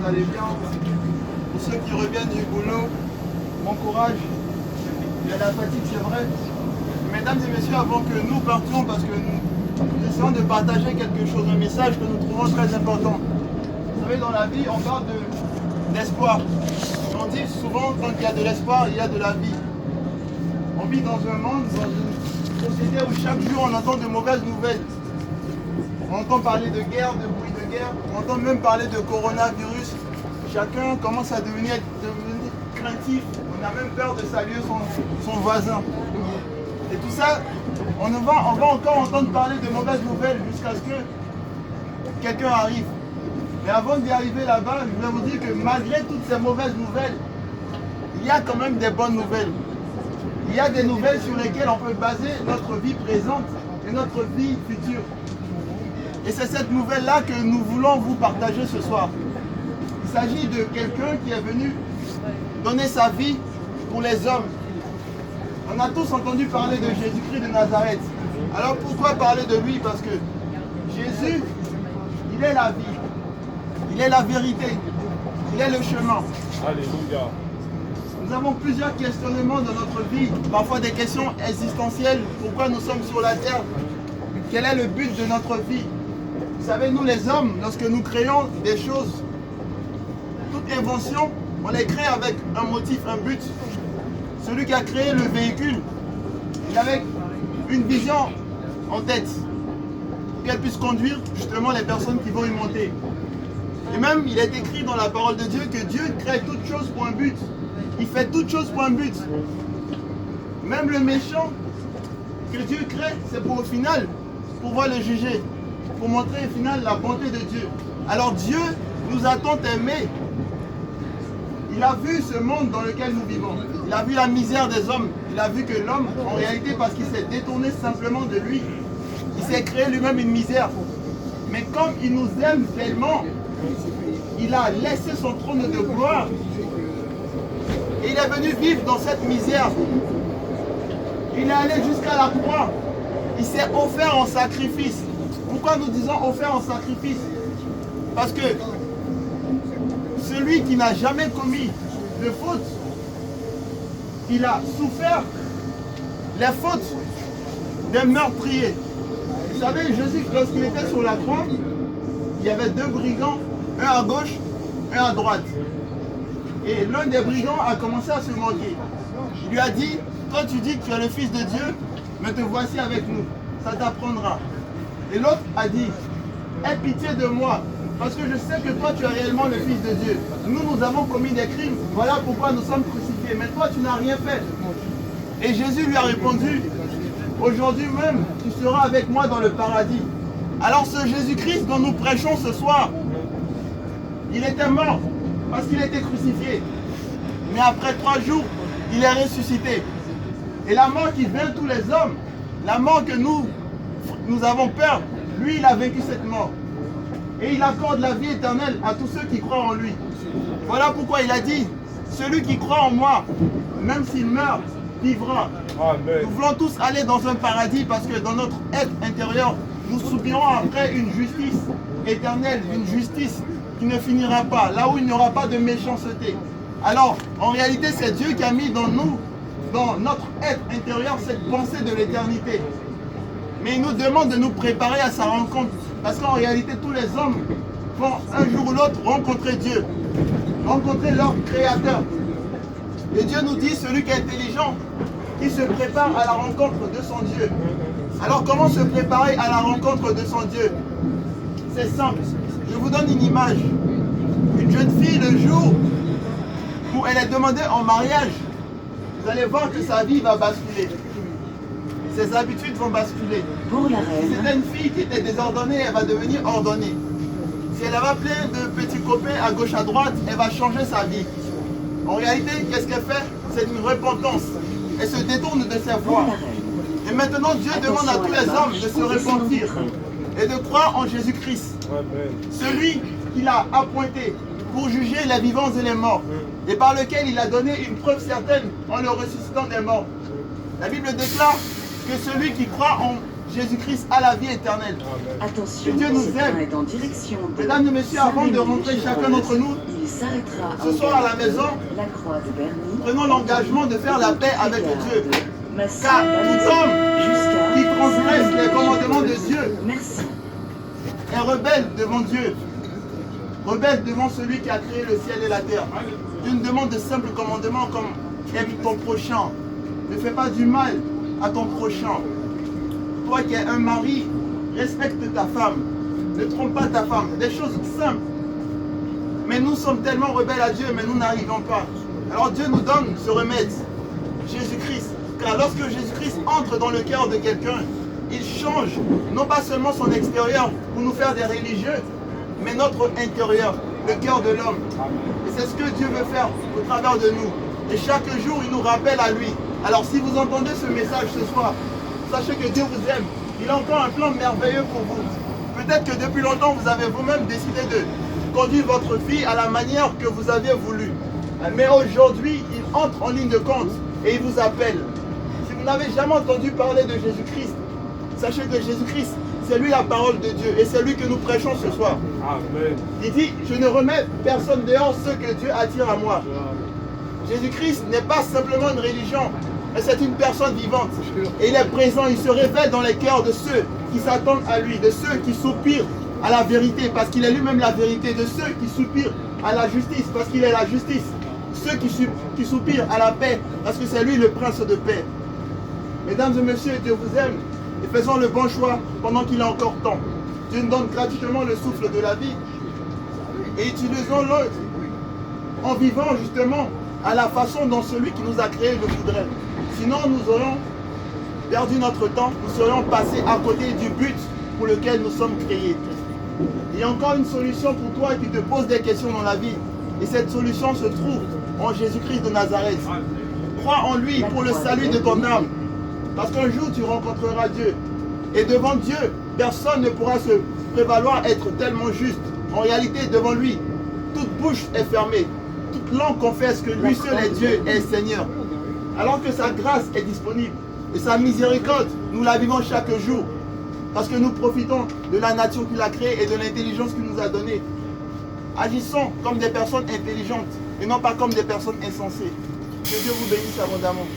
vous allez bien. Pour ceux qui reviennent du boulot, bon courage. Il y a la fatigue, c'est vrai. Mesdames et messieurs, avant que nous partions, parce que nous essayons de partager quelque chose, un message que nous trouvons très important. Vous savez, dans la vie, on parle d'espoir. On dit souvent, quand il y a de l'espoir, il y a de la vie. On vit dans un monde, dans une société où chaque jour on entend de mauvaises nouvelles. On entend parler de guerre, de bruit de guerre, on entend même parler de coronavirus. Chacun commence à devenir craintif. On a même peur de saluer son voisin. Et tout ça, on va encore entendre parler de mauvaises nouvelles jusqu'à ce que quelqu'un arrive. Mais avant d'y arriver là-bas, je vais vous dire que malgré toutes ces mauvaises nouvelles, il y a quand même des bonnes nouvelles. Il y a des nouvelles sur lesquelles on peut baser notre vie présente et notre vie future. Et c'est cette nouvelle-là que nous voulons vous partager ce soir. Il s'agit de quelqu'un qui est venu donner sa vie pour les hommes. On a tous entendu parler de Jésus-Christ de Nazareth. Alors pourquoi parler de lui? Parce que Jésus, il est la vie, il est la vérité, il est le chemin. Alléluia. Nous avons plusieurs questionnements dans notre vie, parfois des questions existentielles. Pourquoi nous sommes sur la terre? Quel est le but de notre vie? Vous savez, nous les hommes, lorsque nous créons des choses, toute invention, on les crée avec un motif, un but. Celui qui a créé le véhicule, il avait une vision en tête, pour qu'elle puisse conduire justement les personnes qui vont y monter. Et même, il est écrit dans la parole de Dieu que Dieu crée toutes choses pour un but. Il fait toutes choses pour un but. Même le méchant que Dieu crée, c'est pour au final pouvoir le juger, pour montrer au final la bonté de Dieu. Alors Dieu nous a tant aimés. Il a vu ce monde dans lequel nous vivons. Il a vu la misère des hommes. Il a vu que l'homme, en réalité, parce qu'il s'est détourné simplement de lui, il s'est créé lui-même une misère. Mais comme il nous aime tellement, il a laissé son trône de gloire. Et il est venu vivre dans cette misère. Il est allé jusqu'à la croix. Il s'est offert en sacrifice. Pourquoi nous disons offert en sacrifice? Parce que celui qui n'a jamais commis de faute, il a souffert les fautes des meurtriers. Vous savez, Jésus, lorsqu'il était sur la croix, il y avait deux brigands, un à gauche, un à droite. Et l'un des brigands a commencé à se moquer. Il lui a dit, quand tu dis que tu es le Fils de Dieu, mais te voici avec nous, ça t'apprendra. Et l'autre a dit, aie pitié de moi, parce que je sais que toi tu es réellement le Fils de Dieu. Nous avons commis des crimes, voilà pourquoi nous sommes crucifiés, mais toi tu n'as rien fait. Et Jésus lui a répondu, aujourd'hui même tu seras avec moi dans le paradis. Alors ce Jésus-Christ dont nous prêchons ce soir, il était mort parce qu'il était crucifié. Mais après 3 jours, il est ressuscité. Et la mort qui vient tous les hommes, la mort que nous avons peur, lui il a vécu cette mort. Et il accorde la vie éternelle à tous ceux qui croient en lui. Voilà pourquoi il a dit, celui qui croit en moi, même s'il meurt, vivra. Amen. Nous voulons tous aller dans un paradis parce que dans notre être intérieur, nous soupirons après une justice éternelle, une justice qui ne finira pas, là où il n'y aura pas de méchanceté. Alors, en réalité, c'est Dieu qui a mis dans nous, dans notre être intérieur, cette pensée de l'éternité. Mais il nous demande de nous préparer à sa rencontre. Parce qu'en réalité, tous les hommes vont un jour ou l'autre rencontrer Dieu, rencontrer leur Créateur. Et Dieu nous dit, celui qui est intelligent, qui se prépare à la rencontre de son Dieu. Alors comment se préparer à la rencontre de son Dieu? C'est simple. Je vous donne une image. Une jeune fille, le jour où elle est demandée en mariage, vous allez voir que sa vie va basculer. Ses habitudes vont basculer. Si c'était une fille qui était désordonnée, elle va devenir ordonnée. Si elle avait plein de petits copains à gauche à droite, elle va changer sa vie. En réalité, qu'est-ce qu'elle fait? C'est une repentance. Elle se détourne de ses voies. Et maintenant, Dieu demande à tous les hommes de se repentir et de croire en Jésus-Christ. Celui qu'il a appointé pour juger les vivants et les morts. Et par lequel il a donné une preuve certaine en le ressuscitant des morts. La Bible déclare que celui qui croit en Jésus-Christ a la vie éternelle. Attention, Dieu nous aime. est en direction de Mesdames et messieurs, avant de rentrer chacun d'entre nous Il s'arrêtera Ce soir à la maison, la croix de Berny. prenons l'engagement de faire la paix avec Dieu. Car tout homme Jusqu'à qui transgresse les commandements de Dieu Merci. est rebelle devant Dieu. Rebelle devant celui qui a créé le ciel et la terre. Dieu nous demande de simples commandements comme aime ton prochain. Ne fais pas du mal à ton prochain. Toi qui es un mari, respecte ta femme. Ne trompe pas ta femme. Des choses simples. Mais nous sommes tellement rebelles à Dieu, mais nous n'arrivons pas. Alors Dieu nous donne ce remède. Jésus-Christ. Car lorsque Jésus-Christ entre dans le cœur de quelqu'un, il change non pas seulement son extérieur pour nous faire des religieux, mais notre intérieur, le cœur de l'homme. Et c'est ce que Dieu veut faire au travers de nous. Et chaque jour, il nous rappelle à lui. Alors si vous entendez ce message ce soir, sachez que Dieu vous aime. Il a encore un plan merveilleux pour vous. Peut-être que depuis longtemps, vous avez vous-même décidé de conduire votre fille à la manière que vous aviez voulu. Mais aujourd'hui, il entre en ligne de compte et il vous appelle. Si vous n'avez jamais entendu parler de Jésus-Christ, sachez que Jésus-Christ, c'est lui la parole de Dieu et c'est lui que nous prêchons ce soir. Amen. Il dit, je ne remets personne dehors, ceux que Dieu attire à moi. Jésus-Christ n'est pas simplement une religion, mais c'est une personne vivante. Et il est présent, il se révèle dans les cœurs de ceux qui s'attendent à lui, de ceux qui soupirent à la vérité, parce qu'il est lui-même la vérité, de ceux qui soupirent à la justice, parce qu'il est la justice, ceux qui soupirent à la paix, parce que c'est lui le prince de paix. Mesdames et messieurs, Dieu vous aime, et faisons le bon choix pendant qu'il est encore temps. Dieu nous donne gratuitement le souffle de la vie, et utilisons-le en vivant justement à la façon dont celui qui nous a créés le voudrait. Sinon, nous aurions perdu notre temps, nous serions passés à côté du but pour lequel nous sommes créés. Il y a encore une solution pour toi qui te pose des questions dans la vie. Et cette solution se trouve en Jésus-Christ de Nazareth. Crois en lui pour le salut de ton âme. Parce qu'un jour, tu rencontreras Dieu. Et devant Dieu, personne ne pourra se prévaloir être tellement juste. En réalité, devant lui, toute bouche est fermée. Toute langue confesse que lui seul est Dieu et Seigneur. Alors que sa grâce est disponible. Et sa miséricorde, nous la vivons chaque jour. Parce que nous profitons de la nature qu'il a créée et de l'intelligence qu'il nous a donnée. Agissons comme des personnes intelligentes et non pas comme des personnes insensées. Que Dieu vous bénisse abondamment.